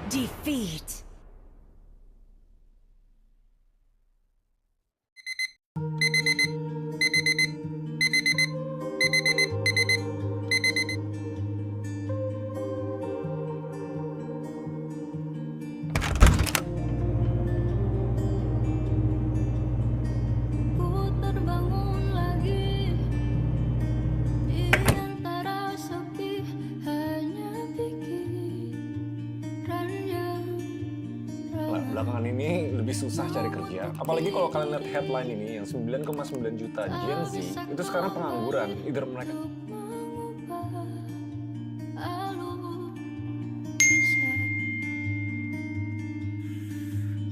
Defeat. Ku terbangun lagi di antara sepi, hanya pikiran yang Belakangan ini lebih susah cari kerja. Apalagi kalau kalian lihat headline ini yang 9,9 juta Gen Z itu sekarang pengangguran. Either mereka mengubah lalu bisa.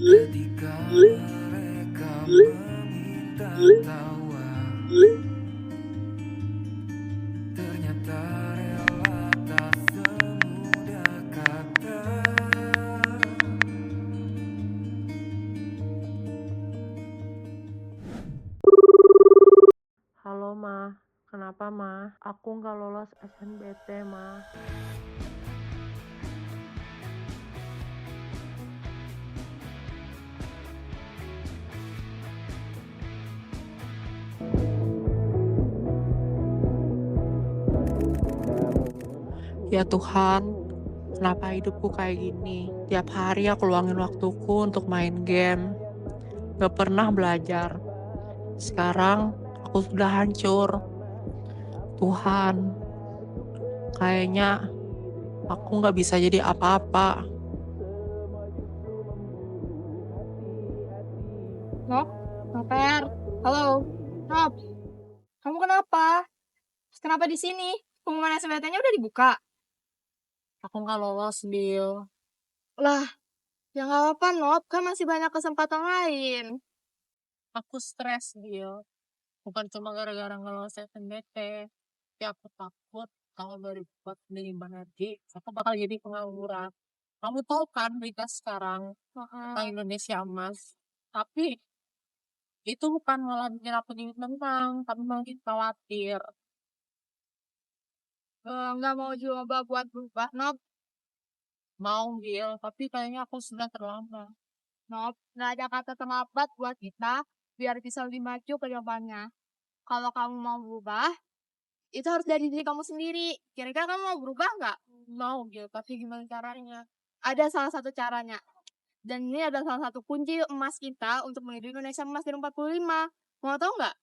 Ketika mereka meminta tawa, ternyata rela tak semudah kata. Halo Ma, kenapa Ma? Aku nggak lolos SNBT Ma. Ya Tuhan, kenapa hidupku kayak gini? Tiap hari aku luangin waktuku untuk main game. Gak pernah belajar. Sekarang aku sudah hancur. Tuhan, kayaknya aku gak bisa jadi apa-apa. Nop, Noper, halo, Nop, kamu kenapa? Terus kenapa di sini? Pengumuman SBT-nya udah dibuka. Aku gak lolos, Bill. Lah, ya nggak apa-apa, Nop, kan masih banyak kesempatan lain. Aku stres, Bill. Bukan cuma gara-gara nggak lolos SNBT. Tapi aku takut kalau 2045 nanti, aku bakal jadi pengangguran. Kamu tahu kan berita sekarang tentang Indonesia Emas. Tapi itu bukan malah bikin aku jadi tenang, tapi malah bikin khawatir. Nggak mau coba buat berubah, Nop. Mau, Bill, tapi kayaknya aku sudah terlambat. Nop, nggak ada kata terlambat buat kita, biar bisa lebih maju ke depannya. Kalau kamu mau berubah, itu harus dari diri kamu sendiri. Kira-kira kamu mau berubah nggak? Mau, Bill, tapi gimana caranya? Ada salah satu caranya. Dan ini adalah salah satu kunci emas kita untuk menuju Indonesia Emas 2045. Mau tahu nggak?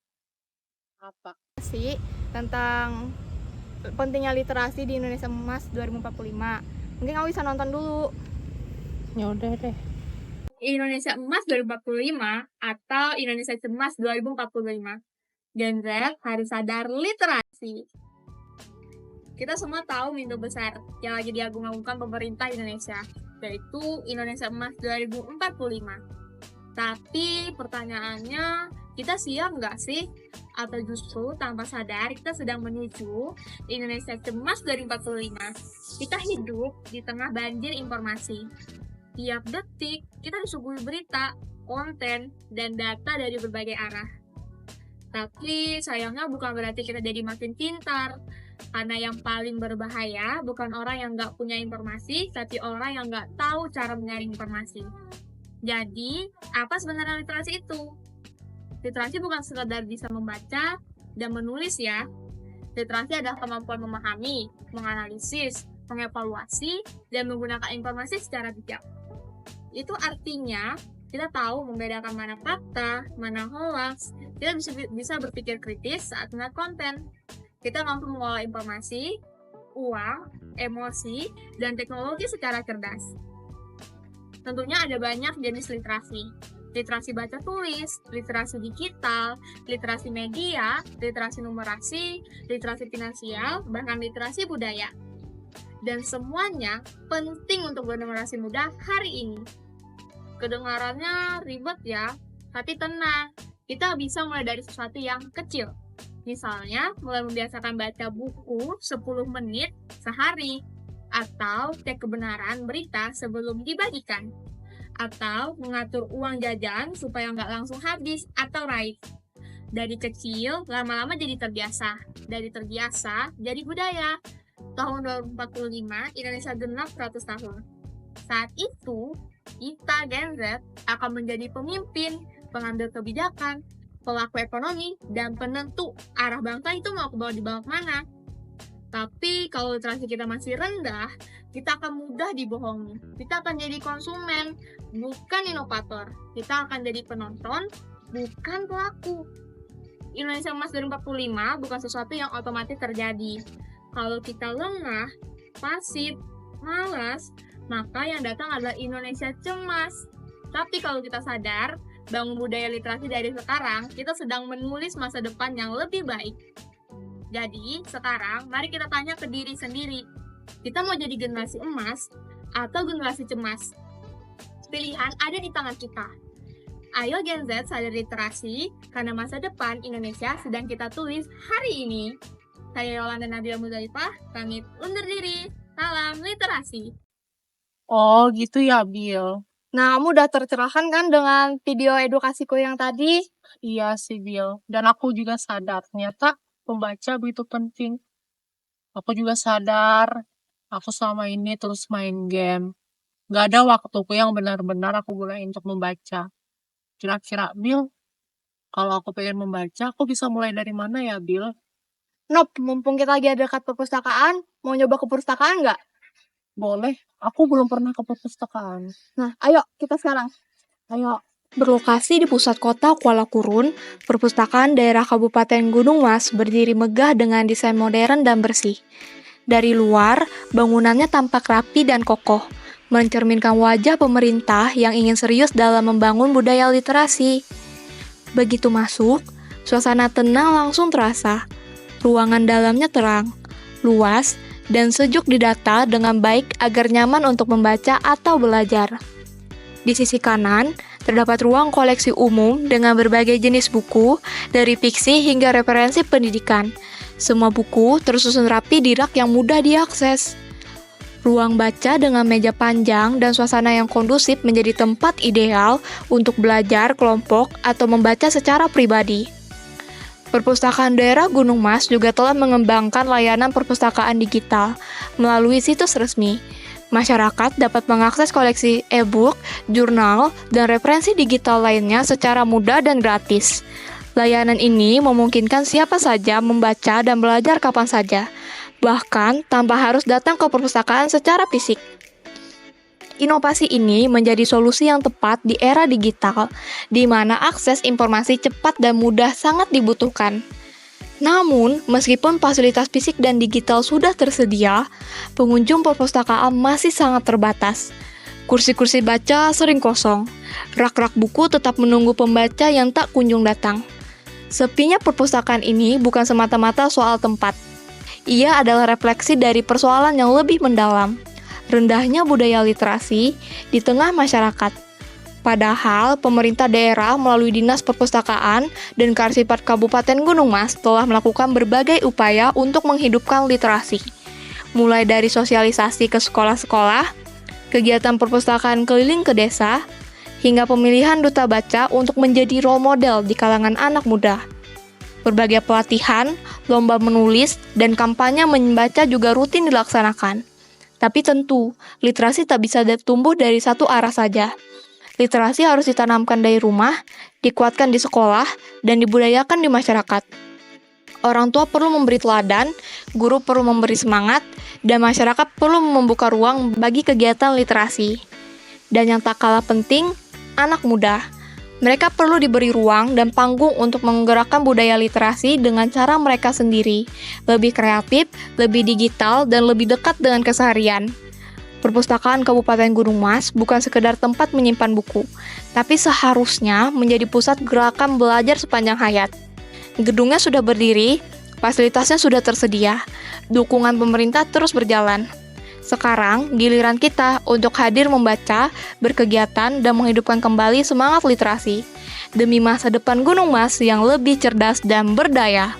Apa? Sih, tentang pentingnya literasi di Indonesia Emas 2045. Mungkin kamu bisa nonton dulu. Ya udah deh. Indonesia Emas 2045 atau Indonesia Emas 2045. Gen Z harus sadar literasi. Kita semua tahu mimpi besar yang lagi diagung-agungkan pemerintah Indonesia, yaitu Indonesia Emas 2045. Tapi pertanyaannya, kita siap nggak sih? Atau justru tanpa sadar kita sedang menuju Indonesia Emas 2045. Kita hidup di tengah banjir informasi. Tiap detik kita disuguhi berita, konten, dan data dari berbagai arah. Tapi sayangnya bukan berarti kita jadi makin pintar. Karena yang paling berbahaya bukan orang yang nggak punya informasi, tapi orang yang nggak tahu cara menyaring informasi. Jadi, apa sebenarnya literasi itu? Literasi bukan sekadar bisa membaca dan menulis ya. Literasi adalah kemampuan memahami, menganalisis, mengevaluasi, dan menggunakan informasi secara bijak. Itu artinya kita tahu membedakan mana fakta, mana hoax. Kita bisa berpikir kritis saat melihat konten. Kita mampu mengolah informasi, uang, emosi, dan teknologi secara cerdas. Tentunya ada banyak jenis literasi. Literasi baca tulis, literasi digital, literasi media, literasi numerasi, literasi finansial, bahkan literasi budaya. Dan semuanya penting untuk generasi muda hari ini. Kedengarannya ribet ya, tapi tenang. Kita bisa mulai dari sesuatu yang kecil. Misalnya, mulai membiasakan baca buku 10 menit sehari, atau cek kebenaran berita sebelum dibagikan, atau mengatur uang jajan supaya nggak langsung habis atau raib. Dari kecil, lama-lama jadi terbiasa. Dari terbiasa, jadi budaya. Tahun 2045, Indonesia genap 100 tahun. Saat itu, kita Gen Z akan menjadi pemimpin, pengambil kebijakan, pelaku ekonomi, dan penentu arah bangsa itu mau dibawa kemana. Tapi kalau literasi kita masih rendah, kita akan mudah dibohongi. Kita akan jadi konsumen, bukan inovator. Kita akan jadi penonton, bukan pelaku. Indonesia Emas 2045 bukan sesuatu yang otomatis terjadi. Kalau kita lengah, pasif, malas, maka yang datang adalah Indonesia cemas. Tapi kalau kita sadar, bangun budaya literasi dari sekarang, kita sedang menulis masa depan yang lebih baik. Jadi, sekarang mari kita tanya ke diri sendiri. Kita mau jadi generasi emas atau generasi cemas? Pilihan ada di tangan kita. Ayo Gen Z sadar literasi, karena masa depan Indonesia sedang kita tulis hari ini. Saya Yolanda Nabila Muzalifah, pamit undur diri. Salam literasi. Oh gitu ya, Bill. Nah, kamu udah tercerahkan kan dengan video edukasiku yang tadi? Iya sih, Bill. Dan aku juga sadar, ternyata membaca begitu penting. Aku juga sadar, aku selama ini terus main game. Gak ada waktuku yang benar-benar aku gunain untuk membaca. Kira-kira, Bill, kalau aku pengen membaca, aku bisa mulai dari mana ya, Bill? Nop, mumpung kita lagi ada dekat perpustakaan, mau nyoba ke perpustakaan nggak? Boleh, aku belum pernah ke perpustakaan. Nah, ayo kita sekarang. Ayo. Berlokasi di pusat kota Kuala Kurun, perpustakaan daerah Kabupaten Gunung Mas berdiri megah dengan desain modern dan bersih. Dari luar, bangunannya tampak rapi dan kokoh, mencerminkan wajah pemerintah yang ingin serius dalam membangun budaya literasi. Begitu masuk, suasana tenang langsung terasa. Ruangan dalamnya terang, luas, dan sejuk didata dengan baik agar nyaman untuk membaca atau belajar. Di sisi kanan, terdapat ruang koleksi umum dengan berbagai jenis buku, dari fiksi hingga referensi pendidikan. Semua buku tersusun rapi di rak yang mudah diakses. Ruang baca dengan meja panjang dan suasana yang kondusif menjadi tempat ideal untuk belajar kelompok atau membaca secara pribadi. Perpustakaan daerah Gunung Mas juga telah mengembangkan layanan perpustakaan digital melalui situs resmi. Masyarakat dapat mengakses koleksi e-book, jurnal, dan referensi digital lainnya secara mudah dan gratis. Layanan ini memungkinkan siapa saja membaca dan belajar kapan saja, bahkan tanpa harus datang ke perpustakaan secara fisik. Inovasi ini menjadi solusi yang tepat di era digital, di mana akses informasi cepat dan mudah sangat dibutuhkan. Namun, meskipun fasilitas fisik dan digital sudah tersedia, pengunjung perpustakaan masih sangat terbatas. Kursi-kursi baca sering kosong, rak-rak buku tetap menunggu pembaca yang tak kunjung datang. Sepinya perpustakaan ini bukan semata-mata soal tempat. Ia adalah refleksi dari persoalan yang lebih mendalam, rendahnya budaya literasi di tengah masyarakat. Padahal, pemerintah daerah melalui Dinas Perpustakaan dan Karsipat Kabupaten Gunung Mas telah melakukan berbagai upaya untuk menghidupkan literasi. Mulai dari sosialisasi ke sekolah-sekolah, kegiatan perpustakaan keliling ke desa, hingga pemilihan duta baca untuk menjadi role model di kalangan anak muda. Berbagai pelatihan, lomba menulis, dan kampanye membaca juga rutin dilaksanakan. Tapi tentu, literasi tak bisa tumbuh dari satu arah saja. Literasi harus ditanamkan dari rumah, dikuatkan di sekolah, dan dibudayakan di masyarakat. Orang tua perlu memberi teladan, guru perlu memberi semangat, dan masyarakat perlu membuka ruang bagi kegiatan literasi. Dan yang tak kalah penting, anak muda. Mereka perlu diberi ruang dan panggung untuk menggerakkan budaya literasi dengan cara mereka sendiri, lebih kreatif, lebih digital, dan lebih dekat dengan keseharian. Perpustakaan Kabupaten Gunung Mas bukan sekedar tempat menyimpan buku, tapi seharusnya menjadi pusat gerakan belajar sepanjang hayat. Gedungnya sudah berdiri, fasilitasnya sudah tersedia, dukungan pemerintah terus berjalan. Sekarang, giliran kita untuk hadir membaca, berkegiatan, dan menghidupkan kembali semangat literasi, demi masa depan Gunung Mas yang lebih cerdas dan berdaya.